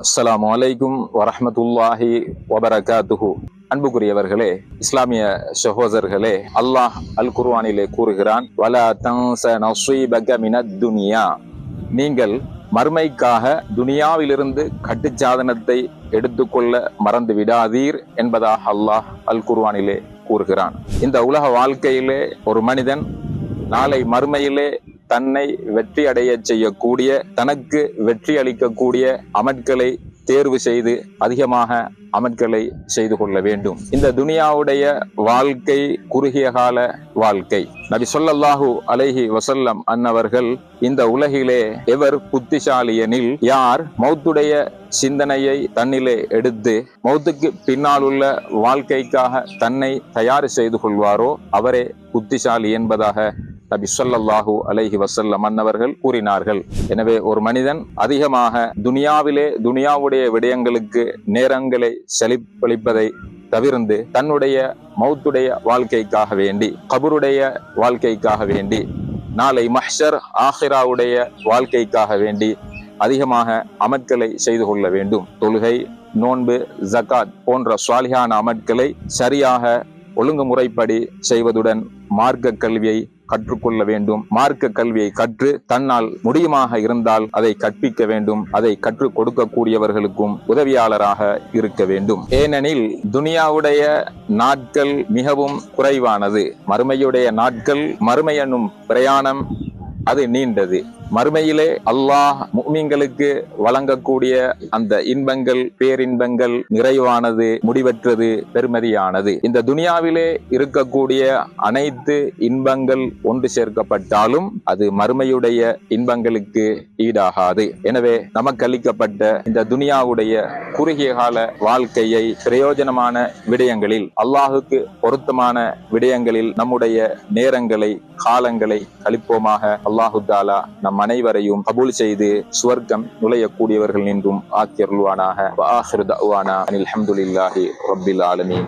அஸ்ஸலாமு அலைக்கும் வரஹ்மத்துல்லாஹி வபரகாத்துஹு. அன்புக்குரியவர்களே, இஸ்லாமிய சகோதரர்களே, அல்லாஹ் அல் குர்ஆனிலே கூறுகிறான், வலா தன்ஸ நஸீபக மினத் துன்யா, நீங்கள் மறுமைக்காக துனியாவிலிருந்து கட்டுச்சாதனத்தை எடுத்துக்கொள்ள மறந்து விடாதீர் என்பதாக அல்லாஹ் அல் குர்ஆனிலே கூறுகிறான். இந்த உலக வாழ்க்கையிலே ஒரு மனிதன் நாளை மறுமையிலே தன்னை வெற்றி அடைய செய்யக்கூடிய, தனக்கு வெற்றி அளிக்கக்கூடிய அமல்களை தேர்வு செய்து அதிகமாக அமல்களை செய்து கொள்ள வேண்டும். இந்த துனியாவுடைய வாழ்க்கை குறுகிய கால வாழ்க்கை. நபி ஸல்லல்லாஹு அலைஹி வஸல்லம் அன்னவர்கள், இந்த உலகிலே எவர் புத்திசாலி எனில், யார் மௌத்துடைய சிந்தனையை தன்னிலே எடுத்து மௌத்துக்கு பின்னால் உள்ள வாழ்க்கைக்காக தன்னை தயார் செய்து கொள்வாரோ அவரே புத்திசாலி என்பதாக நபி ஸல்லல்லாஹு அலைஹி வஸல்லம் அன்னவர்கள் கூறினார்கள். எனவே ஒரு மனிதன் அதிகமாக துனியாவுடைய விடயங்களுக்கு நேரங்களை செலவழிப்பதை தவிர்த்து தன்னுடைய மௌத்துடைய வாழ்க்கைக்காக வேண்டி, கபருடைய வாழ்க்கைக்காக வேண்டி, நாளை மஹ்ஷர் ஆஹிராவுடைய வாழ்க்கைக்காக வேண்டி அதிகமாக அமல்களை செய்து கொள்ள வேண்டும். தொழுகை, நோன்பு, ஜகாத் போன்ற சாலிஹான அமல்களை சரியாக ஒழுங்குமுறைப்படி செய்வதுடன் மார்க்க கல்வியை கற்றுக்கொள்ள வேண்டும். மார்க்க கல்வியை கற்று தன்னால் முடியுமாக இருந்தால் அதை கற்பிக்க வேண்டும். அதை கற்றுக் கொடுக்கக்கூடியவர்களுக்கும் உதவியாளராக இருக்க வேண்டும். ஏனெனில் துனியாவுடைய நாட்கள் மிகவும் குறைவானது. மறுமையுடைய நாட்கள், மறுமை என்னும் பிரயாணம் அது நீண்டது. மறுமையிலே அல்லாஹ் முஃமின்களுக்கு வழங்கக்கூடிய அந்த இன்பங்கள், பேரின்பங்கள் நிறைவானது, முடிவற்றது, பெருமதியானது. இந்த துனியாவிலே இருக்கக்கூடிய அனைத்து இன்பங்கள் ஒன்று சேர்க்கப்பட்டாலும் அது மறுமையுடைய இன்பங்களுக்கு ஈடாகாது. எனவே நமக்கு அளிக்கப்பட்ட இந்த துனியாவுடைய குறுகிய கால வாழ்க்கையை பிரயோஜனமான விடயங்களில், அல்லாஹுக்கு பொருத்தமான விடயங்களில் நம்முடைய நேரங்களை, காலங்களை கழிப்போமாக. அல்லாஹு தஆலா நம் அனைவரையும் கபூல் செய்து சுவர்க்கம் நுழையக்கூடியவர்கள் என்றும் ஆக்கியருள்வானாக. வ ஆகிரு தஅவானா அனில் ஹம்துலில்லாஹி ரப்பில் ஆலமீன்.